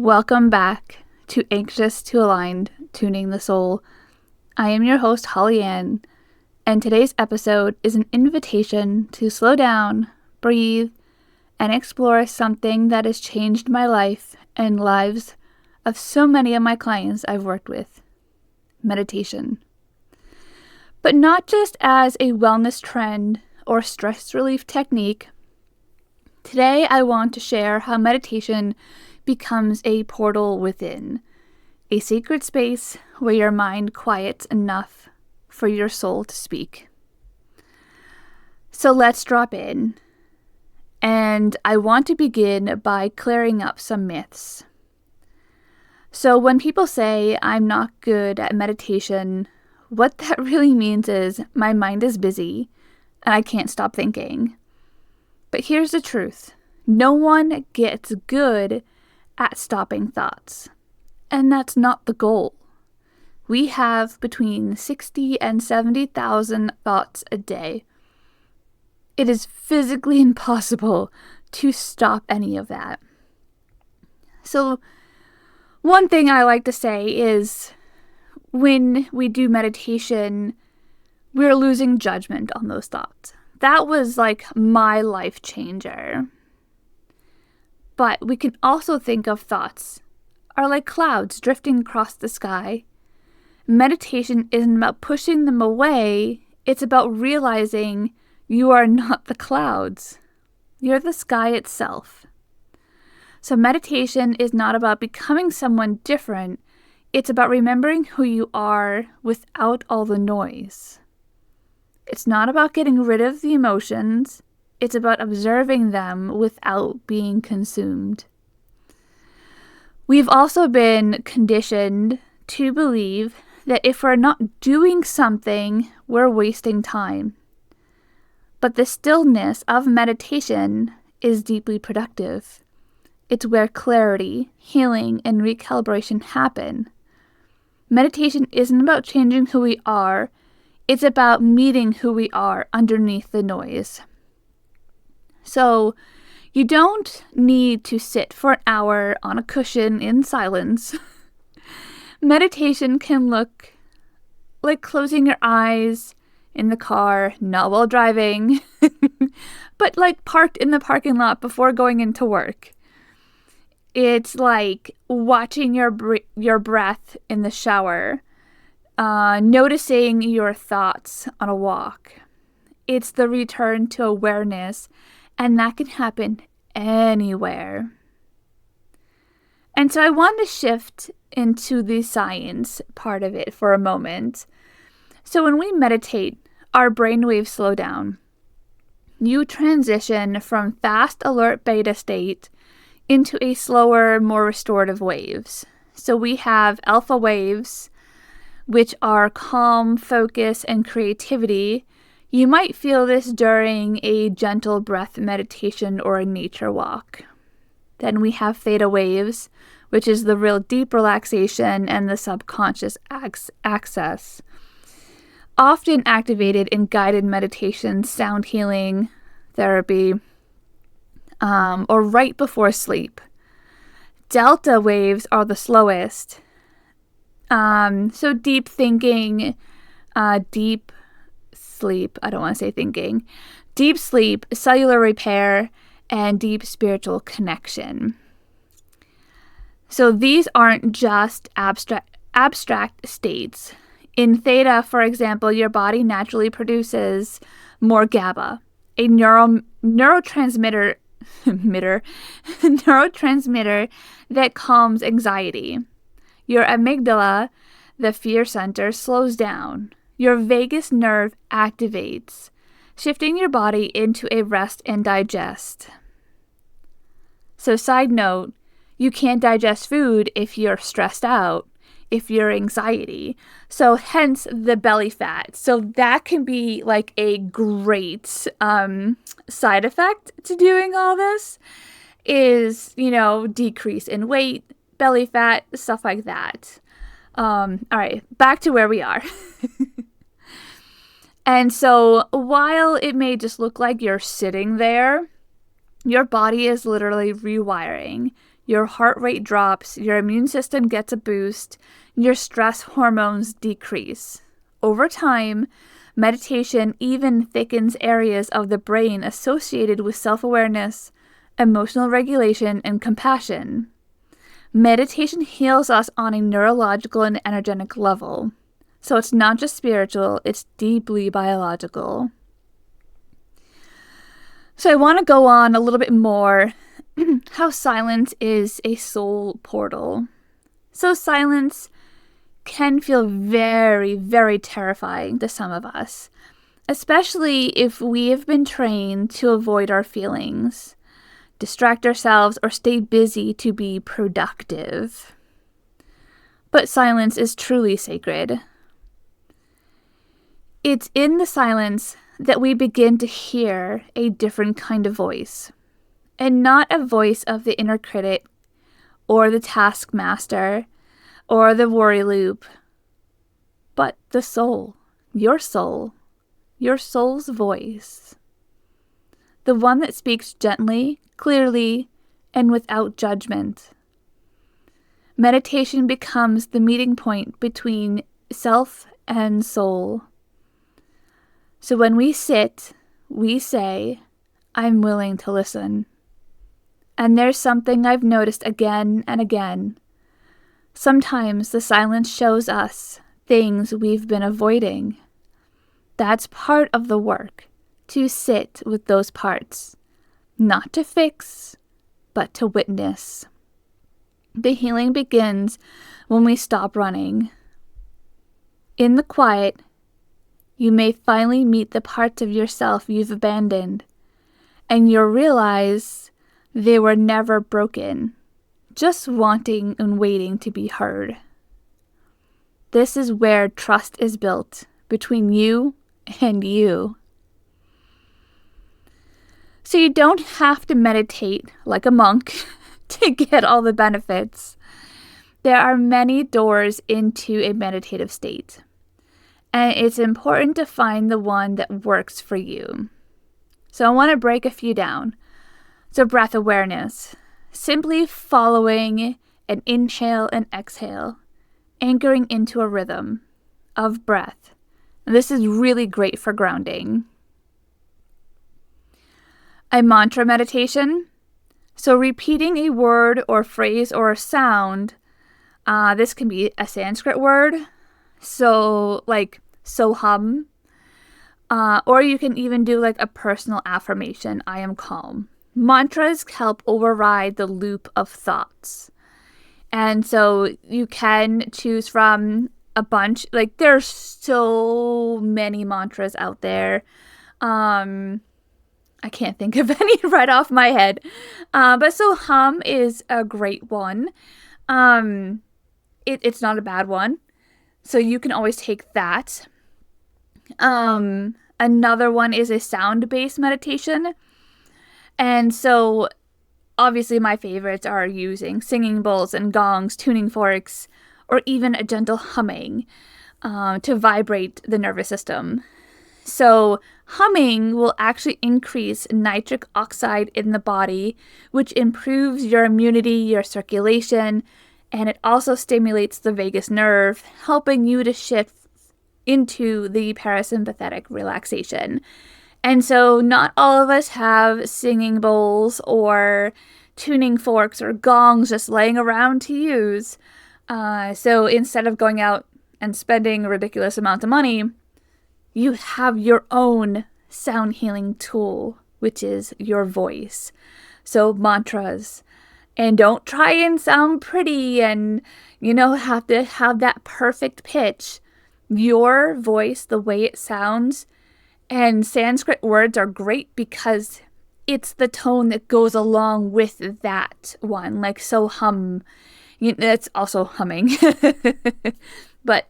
Welcome back to Anxious to Aligned, Tuning the Soul. I am your host, Holly Ann, and today's episode is an invitation to slow down, breathe, and explore something that has changed my life and lives of so many of my clients I've worked with: meditation. But not just as a wellness trend or stress relief technique. Today I want to share how meditation becomes a portal within, a sacred space where your mind quiets enough for your soul to speak. So let's drop in, and I want to begin by clearing up some myths. So when people say I'm not good at meditation, what that really means is my mind is busy and I can't stop thinking. But here's the truth. No one gets good at stopping thoughts. And that's not the goal. We have between 60 and 70,000 thoughts a day. It is physically impossible to stop any of that. So one thing I like to say is when we do meditation, we're losing judgment on those thoughts. That was like my life changer. But we can also think of thoughts are like clouds drifting across the sky. Meditation isn't about pushing them away. It's about realizing you are not the clouds. You're the sky itself. So meditation is not about becoming someone different. It's about remembering who you are without all the noise. It's not about getting rid of the emotions. It's about observing them without being consumed. We've also been conditioned to believe that if we're not doing something, we're wasting time. But the stillness of meditation is deeply productive. It's where clarity, healing, and recalibration happen. Meditation isn't about changing who we are. It's about meeting who we are underneath the noise. So you don't need to sit for an hour on a cushion in silence. Meditation can look like closing your eyes in the car, not while driving, but like parked in the parking lot before going into work. It's like watching your breath in the shower, noticing your thoughts on a walk. It's the return to awareness. And that can happen anywhere. And so I want to shift into the science part of it for a moment. So when we meditate, our brainwaves slow down. You transition from fast alert beta state into a slower, more restorative waves. So we have alpha waves, which are calm, focus, and creativity. You might feel this during a gentle breath meditation or a nature walk. Then we have theta waves, which is the real deep relaxation and the subconscious access. Often activated in guided meditation, sound healing therapy, or right before sleep. Delta waves are the slowest. So deep thinking, deep sleep, I don't want to say thinking, deep sleep, cellular repair, and deep spiritual connection. So these aren't just abstract states. In theta, for example, your body naturally produces more GABA, a neurotransmitter neurotransmitter that calms anxiety. Your amygdala, the fear center, slows down. Your vagus nerve activates, shifting your body into a rest and digest. So side note, you can't digest food if you're stressed out, if you're anxiety. So hence the belly fat. So that can be like a great side effect to doing all this is, decrease in weight, belly fat, stuff like that. All right, back to where we are. And so while it may just look like you're sitting there, your body is literally rewiring. Your heart rate drops, your immune system gets a boost, your stress hormones decrease. Over time, meditation even thickens areas of the brain associated with self-awareness, emotional regulation, and compassion. Meditation heals us on a neurological and energetic level. So it's not just spiritual, it's deeply biological. So I want to go on a little bit more how silence is a soul portal. So silence can feel very, very terrifying to some of us, especially if we have been trained to avoid our feelings, distract ourselves, or stay busy to be productive. But silence is truly sacred. It's in the silence that we begin to hear a different kind of voice, and not a voice of the inner critic or the taskmaster or the worry loop, but the soul, your soul's voice. The one that speaks gently, clearly, and without judgment. Meditation becomes the meeting point between self and soul. So when we sit, we say, I'm willing to listen. And there's something I've noticed again and again. Sometimes the silence shows us things we've been avoiding. That's part of the work, to sit with those parts, not to fix, but to witness. The healing begins when we stop running. In the quiet, you may finally meet the parts of yourself you've abandoned, and you'll realize they were never broken, just wanting and waiting to be heard. This is where trust is built between you and you. So you don't have to meditate like a monk to get all the benefits. There are many doors into a meditative state, and it's important to find the one that works for you. So I want to break a few down. So breath awareness, simply following an inhale and exhale, anchoring into a rhythm of breath. And this is really great for grounding. A mantra meditation, so repeating a word or phrase or a sound. This can be a Sanskrit word, so like soham, or you can even do like a personal affirmation, I am calm. Mantras help override the loop of thoughts. And so you can choose from a bunch, like there's so many mantras out there. I can't think of any right off my head. But so hum is a great one. It's not a bad one. So you can always take that. Another one is a sound-based meditation. And so obviously my favorites are using singing bowls and gongs, tuning forks, or even a gentle humming to vibrate the nervous system. So humming will actually increase nitric oxide in the body, which improves your immunity, your circulation, and it also stimulates the vagus nerve, helping you to shift into the parasympathetic relaxation. And so not all of us have singing bowls or tuning forks or gongs just laying around to use. So instead of going out and spending a ridiculous amount of money, you have your own sound healing tool, which is your voice. So mantras. And don't try and sound pretty and, have to have that perfect pitch. Your voice, the way it sounds, and Sanskrit words are great because it's the tone that goes along with that one. Like so hum. It's also humming. But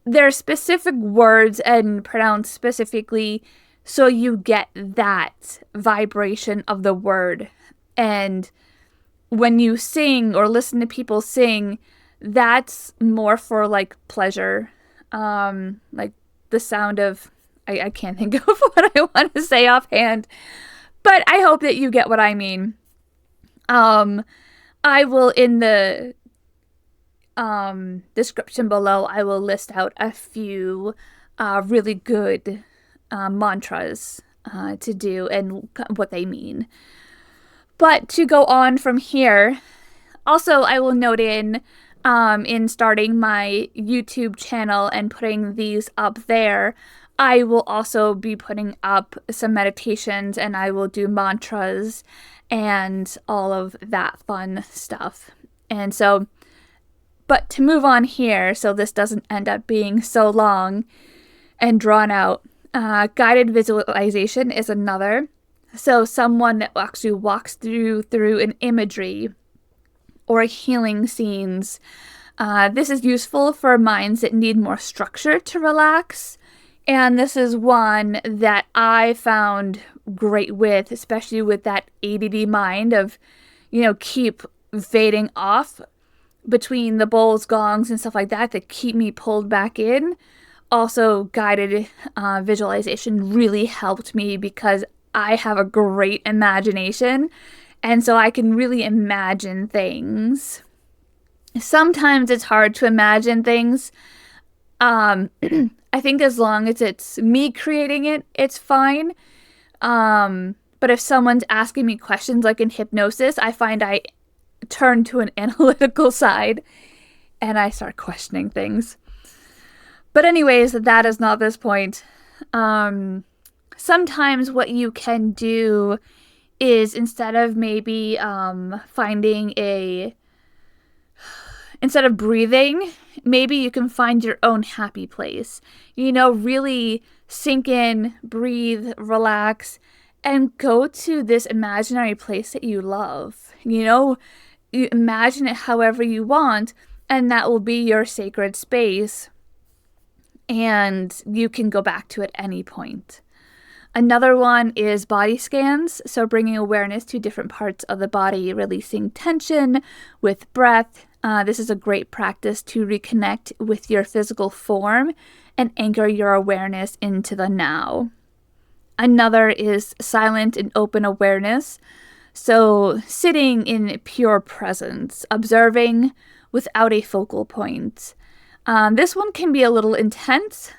there are specific words and pronounced specifically so you get that vibration of the word. And when you sing or listen to people sing, that's more for like pleasure. Like the sound of, I can't think of what I want to say offhand, but I hope that you get what I mean. I will, in the description below, I will list out a few really good mantras to do and what they mean. But to go on from here, also I will note in starting my YouTube channel and putting these up there, I will also be putting up some meditations, and I will do mantras and all of that fun stuff. And so, but to move on here, so this doesn't end up being so long and drawn out, guided visualization is another. So someone that actually walks through an imagery or healing scenes. This is useful for minds that need more structure to relax. And this is one that I found great with, especially with that ADD mind of, keep fading off between the bowls, gongs, and stuff like that keep me pulled back in. Also, guided visualization really helped me because I have a great imagination, and so I can really imagine things. Sometimes it's hard to imagine things. I think as long as it's me creating it, it's fine. But if someone's asking me questions like in hypnosis, I find I turn to an analytical side and I start questioning things. But anyways, that is not this point. Sometimes what you can do is instead of maybe instead of breathing, maybe you can find your own happy place. Really sink in, breathe, relax, and go to this imaginary place that you love. You imagine it however you want, and that will be your sacred space. And you can go back to it at any point. Another one is body scans. So bringing awareness to different parts of the body, releasing tension with breath. This is a great practice to reconnect with your physical form and anchor your awareness into the now. Another is silent and open awareness. So sitting in pure presence, observing without a focal point. This one can be a little intense.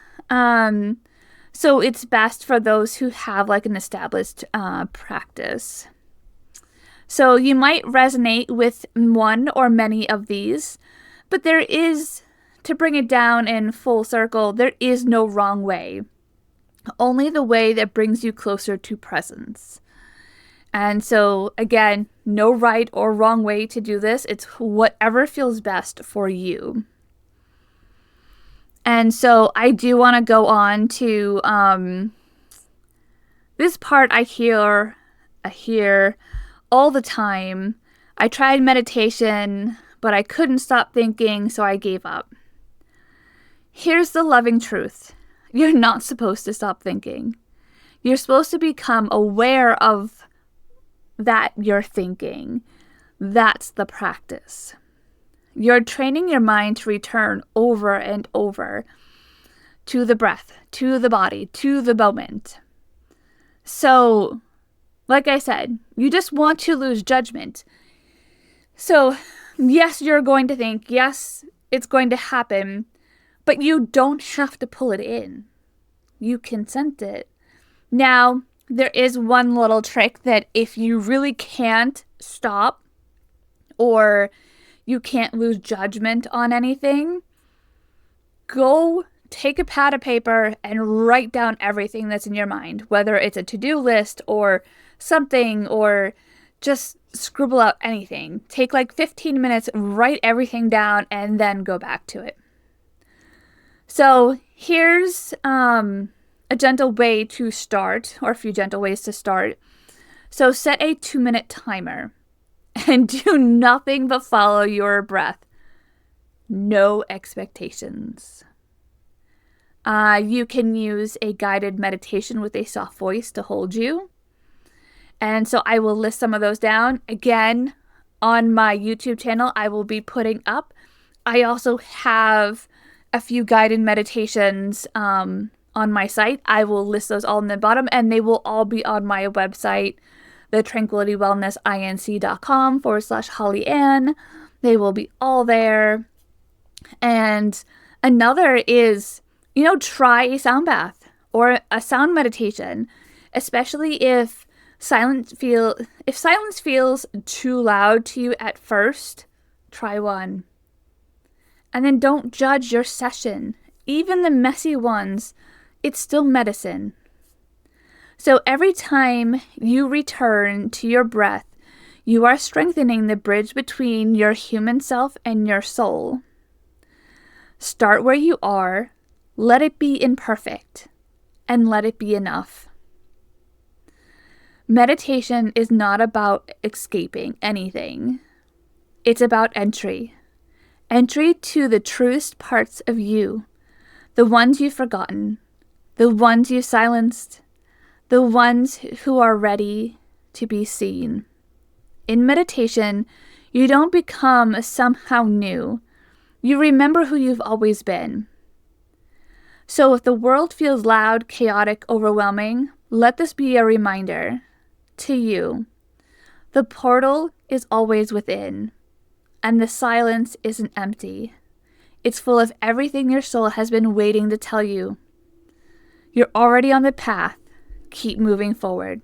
So it's best for those who have like an established practice. So you might resonate with one or many of these, but there is, to bring it down in full circle, there is no wrong way. Only the way that brings you closer to presence. And so again, no right or wrong way to do this. It's whatever feels best for you. And so I do want to go on to this part I hear all the time. I tried meditation, but I couldn't stop thinking, so I gave up. Here's the loving truth. You're not supposed to stop thinking. You're supposed to become aware of that you're thinking. That's the practice. You're training your mind to return over and over to the breath, to the body, to the moment. So, like I said, you just want to lose judgment. So, yes, you're going to think, yes, it's going to happen, but you don't have to pull it in. You consent it. Now, there is one little trick that if you really can't stop or you can't lose judgment on anything, go take a pad of paper and write down everything that's in your mind, whether it's a to-do list or something, or just scribble out anything. Take like 15 minutes, write everything down, and then go back to it. So here's a gentle way to start, or a few gentle ways to start. So set a 2-minute timer and do nothing but follow your breath. No expectations. You can use a guided meditation with a soft voice to hold you. And so I will list some of those down. Again, on my YouTube channel, I will be putting up. I also have a few guided meditations on my site. I will list those all in the bottom, and they will all be on my website, the tranquilitywellnessinc.com/HollyAnn. They will be all there. And another is, try a sound bath or a sound meditation, especially if silence feels too loud to you at first. Try one. And then don't judge your session. Even the messy ones, it's still medicine. So every time you return to your breath, you are strengthening the bridge between your human self and your soul. Start where you are, let it be imperfect, and let it be enough. Meditation is not about escaping anything. It's about entry. Entry to the truest parts of you, the ones you've forgotten, the ones you silenced, the ones who are ready to be seen. In meditation, you don't become somehow new. You remember who you've always been. So if the world feels loud, chaotic, overwhelming, let this be a reminder to you. The portal is always within, and the silence isn't empty. It's full of everything your soul has been waiting to tell you. You're already on the path. Keep moving forward.